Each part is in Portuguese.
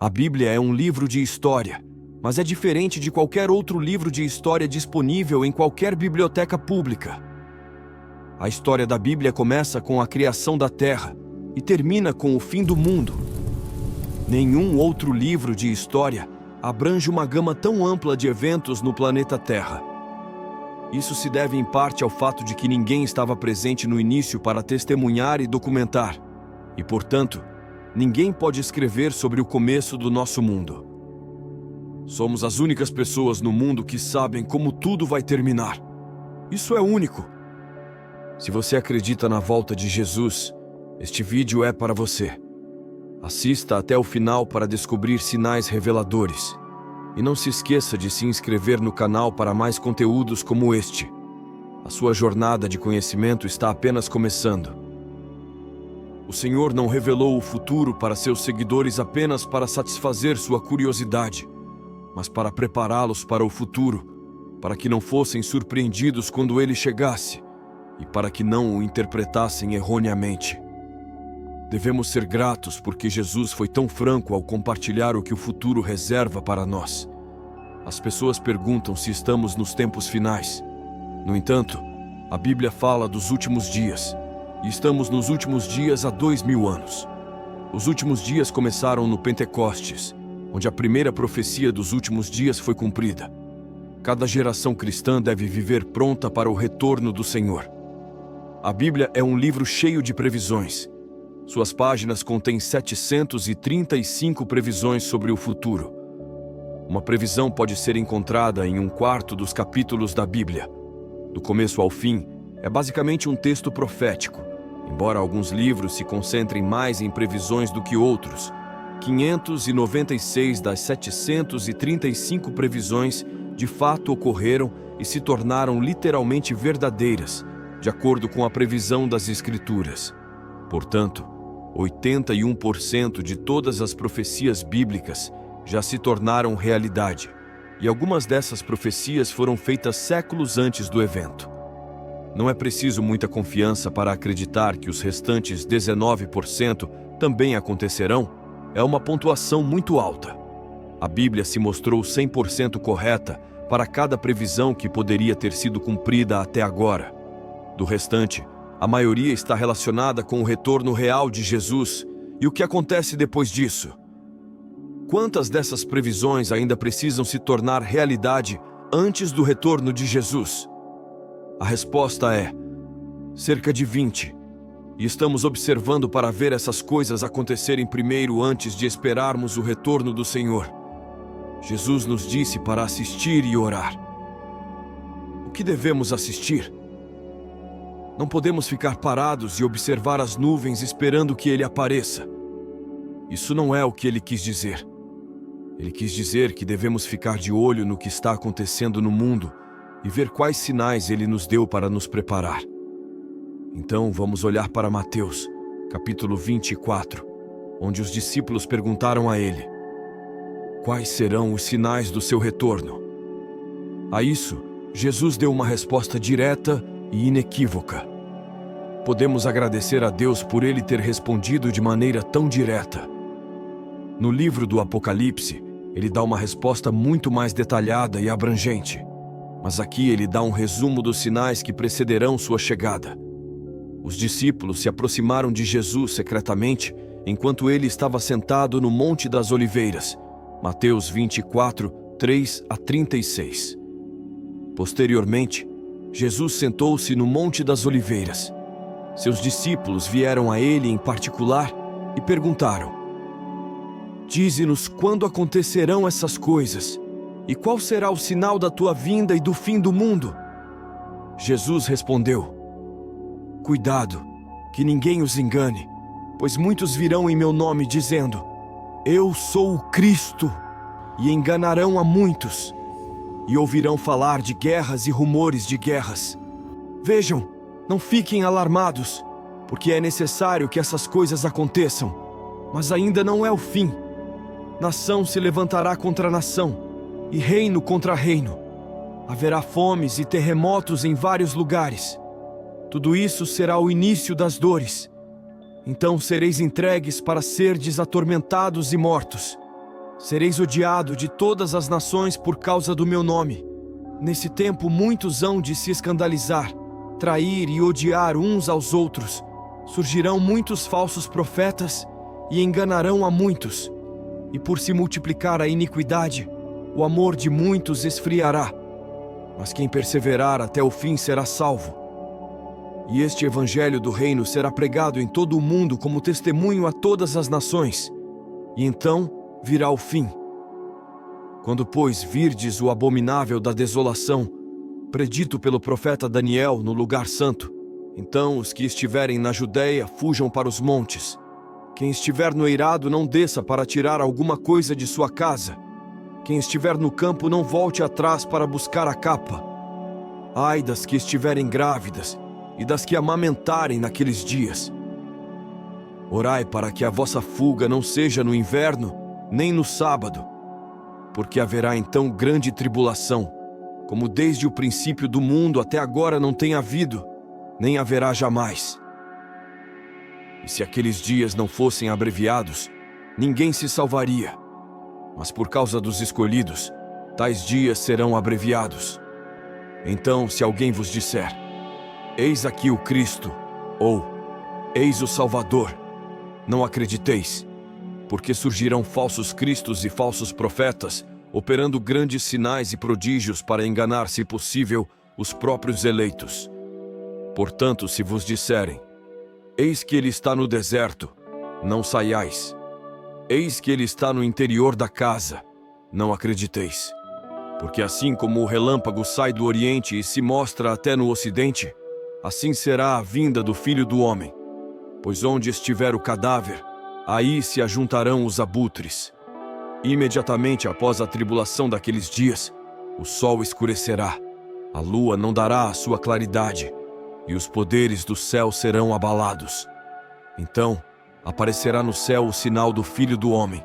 A Bíblia é um livro de história, mas é diferente de qualquer outro livro de história disponível em qualquer biblioteca pública. A história da Bíblia começa com a criação da Terra e termina com o fim do mundo. Nenhum outro livro de história abrange uma gama tão ampla de eventos no planeta Terra. Isso se deve em parte ao fato de que ninguém estava presente no início para testemunhar e documentar, e, portanto, ninguém pode escrever sobre o começo do nosso mundo. Somos as únicas pessoas no mundo que sabem como tudo vai terminar. Isso é único. Se você acredita na volta de Jesus, este vídeo é para você. Assista até o final para descobrir sinais reveladores. E não se esqueça de se inscrever no canal para mais conteúdos como este. A sua jornada de conhecimento está apenas começando. O Senhor não revelou o futuro para seus seguidores apenas para satisfazer sua curiosidade, mas para prepará-los para o futuro, para que não fossem surpreendidos quando ele chegasse e para que não o interpretassem erroneamente. Devemos ser gratos porque Jesus foi tão franco ao compartilhar o que o futuro reserva para nós. As pessoas perguntam se estamos nos tempos finais. No entanto, a Bíblia fala dos últimos dias, e estamos nos últimos dias há 2000 anos. Os últimos dias começaram no Pentecostes, onde a primeira profecia dos últimos dias foi cumprida. Cada geração cristã deve viver pronta para o retorno do Senhor. A Bíblia é um livro cheio de previsões. Suas páginas contêm 735 previsões sobre o futuro. Uma previsão pode ser encontrada em 1/4 dos capítulos da Bíblia. Do começo ao fim, é basicamente um texto profético, embora alguns livros se concentrem mais em previsões do que outros. 596 das 735 previsões de fato ocorreram e se tornaram literalmente verdadeiras, de acordo com a previsão das Escrituras. Portanto, 81% de todas as profecias bíblicas já se tornaram realidade, e algumas dessas profecias foram feitas séculos antes do evento. Não é preciso muita confiança para acreditar que os restantes 19% também acontecerão. É uma pontuação muito alta. A Bíblia se mostrou 100% correta para cada previsão que poderia ter sido cumprida até agora. Do restante, a maioria está relacionada com o retorno real de Jesus e o que acontece depois disso. Quantas dessas previsões ainda precisam se tornar realidade antes do retorno de Jesus? A resposta é cerca de 20. E estamos observando para ver essas coisas acontecerem primeiro antes de esperarmos o retorno do Senhor. Jesus nos disse para assistir e orar. O que devemos assistir? Não podemos ficar parados e observar as nuvens esperando que ele apareça. Isso não é o que ele quis dizer. Ele quis dizer que devemos ficar de olho no que está acontecendo no mundo e ver quais sinais ele nos deu para nos preparar. Então vamos olhar para Mateus, capítulo 24, onde os discípulos perguntaram a ele: quais serão os sinais do seu retorno? A isso, Jesus deu uma resposta direta e inequívoca. Podemos agradecer a Deus por ele ter respondido de maneira tão direta. No livro do Apocalipse, ele dá uma resposta muito mais detalhada e abrangente, mas aqui ele dá um resumo dos sinais que precederão sua chegada. Os discípulos se aproximaram de Jesus secretamente enquanto ele estava sentado no Monte das Oliveiras, Mateus 24, 3-36. Posteriormente, Jesus sentou-se no Monte das Oliveiras. Seus discípulos vieram a ele em particular e perguntaram: dize-nos quando acontecerão essas coisas, e qual será o sinal da tua vinda e do fim do mundo? Jesus respondeu: cuidado, que ninguém os engane, pois muitos virão em meu nome dizendo: eu sou o Cristo, e enganarão a muitos. E ouvirão falar de guerras e rumores de guerras. Vejam, não fiquem alarmados, porque é necessário que essas coisas aconteçam, mas ainda não é o fim. Nação se levantará contra nação, e reino contra reino. Haverá fomes e terremotos em vários lugares. Tudo isso será o início das dores. Então sereis entregues para serdes atormentados e mortos, Sereis odiado de todas as nações por causa do meu nome. Nesse tempo muitos hão de se escandalizar, trair e odiar uns aos outros. Surgirão muitos falsos profetas e enganarão a muitos. E por se multiplicar a iniquidade, o amor de muitos esfriará. Mas quem perseverar até o fim será salvo. E este evangelho do reino será pregado em todo o mundo como testemunho a todas as nações. E então virá o fim. Quando, pois, virdes o abominável da desolação, predito pelo profeta Daniel no lugar santo, então os que estiverem na Judéia fujam para os montes. Quem estiver no eirado não desça para tirar alguma coisa de sua casa. Quem estiver no campo não volte atrás para buscar a capa. Ai das que estiverem grávidas e das que amamentarem naqueles dias. Orai para que a vossa fuga não seja no inverno, nem no sábado, porque haverá então grande tribulação, como desde o princípio do mundo até agora não tem havido, nem haverá jamais. E se aqueles dias não fossem abreviados, ninguém se salvaria. Mas por causa dos escolhidos, tais dias serão abreviados. Então, se alguém vos disser, eis aqui o Cristo, ou eis o Salvador, não acrediteis, porque surgirão falsos cristos e falsos profetas, operando grandes sinais e prodígios para enganar, se possível, os próprios eleitos. Portanto, se vos disserem, eis que ele está no deserto, não saiais. Eis que ele está no interior da casa, não acrediteis. Porque assim como o relâmpago sai do oriente e se mostra até no ocidente, assim será a vinda do Filho do Homem. Pois onde estiver o cadáver, aí se ajuntarão os abutres. Imediatamente após a tribulação daqueles dias, o sol escurecerá, a lua não dará a sua claridade, e os poderes do céu serão abalados. Então aparecerá no céu o sinal do Filho do Homem.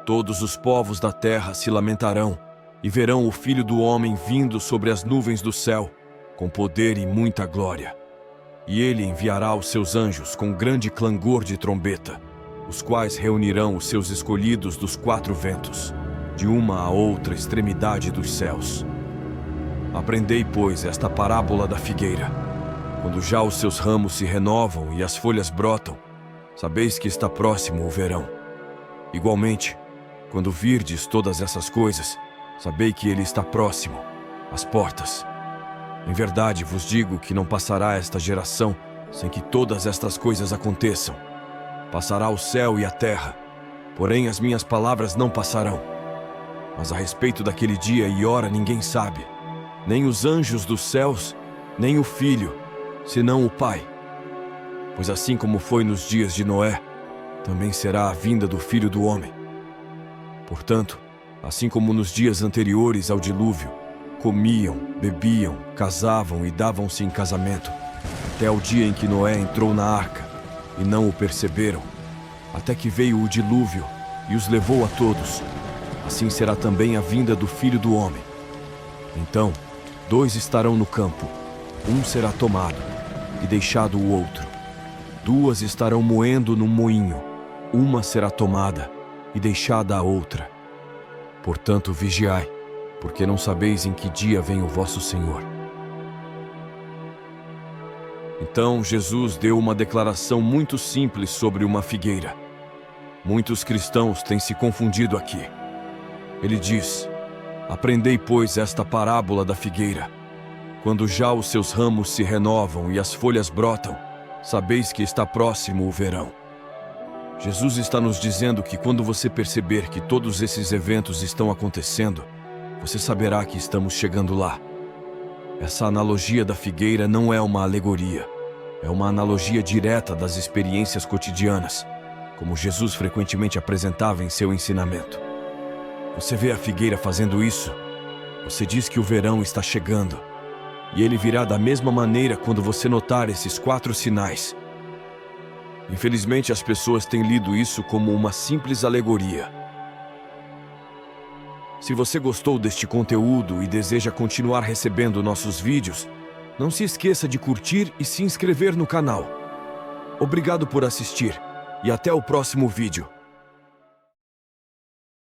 Todos os povos da terra se lamentarão e verão o Filho do Homem vindo sobre as nuvens do céu, com poder e muita glória. E ele enviará os seus anjos com grande clangor de trombeta, os quais reunirão os seus escolhidos dos quatro ventos, de uma a outra extremidade dos céus. Aprendei, pois, esta parábola da figueira. Quando já os seus ramos se renovam e as folhas brotam, sabeis que está próximo o verão. Igualmente, quando virdes todas essas coisas, sabei que ele está próximo, às portas. Em verdade vos digo que não passará esta geração sem que todas estas coisas aconteçam. Passará o céu e a terra, porém as minhas palavras não passarão. Mas a respeito daquele dia e hora ninguém sabe, nem os anjos dos céus, nem o Filho, senão o Pai. Pois assim como foi nos dias de Noé, também será a vinda do Filho do Homem. Portanto, assim como nos dias anteriores ao dilúvio, comiam, bebiam, casavam e davam-se em casamento, até o dia em que Noé entrou na arca, e não o perceberam, até que veio o dilúvio e os levou a todos. Assim será também a vinda do Filho do Homem. Então, 2 estarão no campo, um será tomado e deixado o outro. 2 estarão moendo num moinho, uma será tomada e deixada a outra. Portanto, vigiai, porque não sabeis em que dia vem o vosso Senhor. Então Jesus deu uma declaração muito simples sobre uma figueira. Muitos cristãos têm se confundido aqui. Ele diz, aprendei, pois, esta parábola da figueira. Quando já os seus ramos se renovam e as folhas brotam, sabeis que está próximo o verão. Jesus está nos dizendo que quando você perceber que todos esses eventos estão acontecendo, você saberá que estamos chegando lá. Essa analogia da figueira não é uma alegoria, é uma analogia direta das experiências cotidianas, como Jesus frequentemente apresentava em seu ensinamento. Você vê a figueira fazendo isso, você diz que o verão está chegando, e ele virá da mesma maneira quando você notar esses 4 sinais. Infelizmente, as pessoas têm lido isso como uma simples alegoria. Se você gostou deste conteúdo e deseja continuar recebendo nossos vídeos, não se esqueça de curtir e se inscrever no canal. Obrigado por assistir e até o próximo vídeo.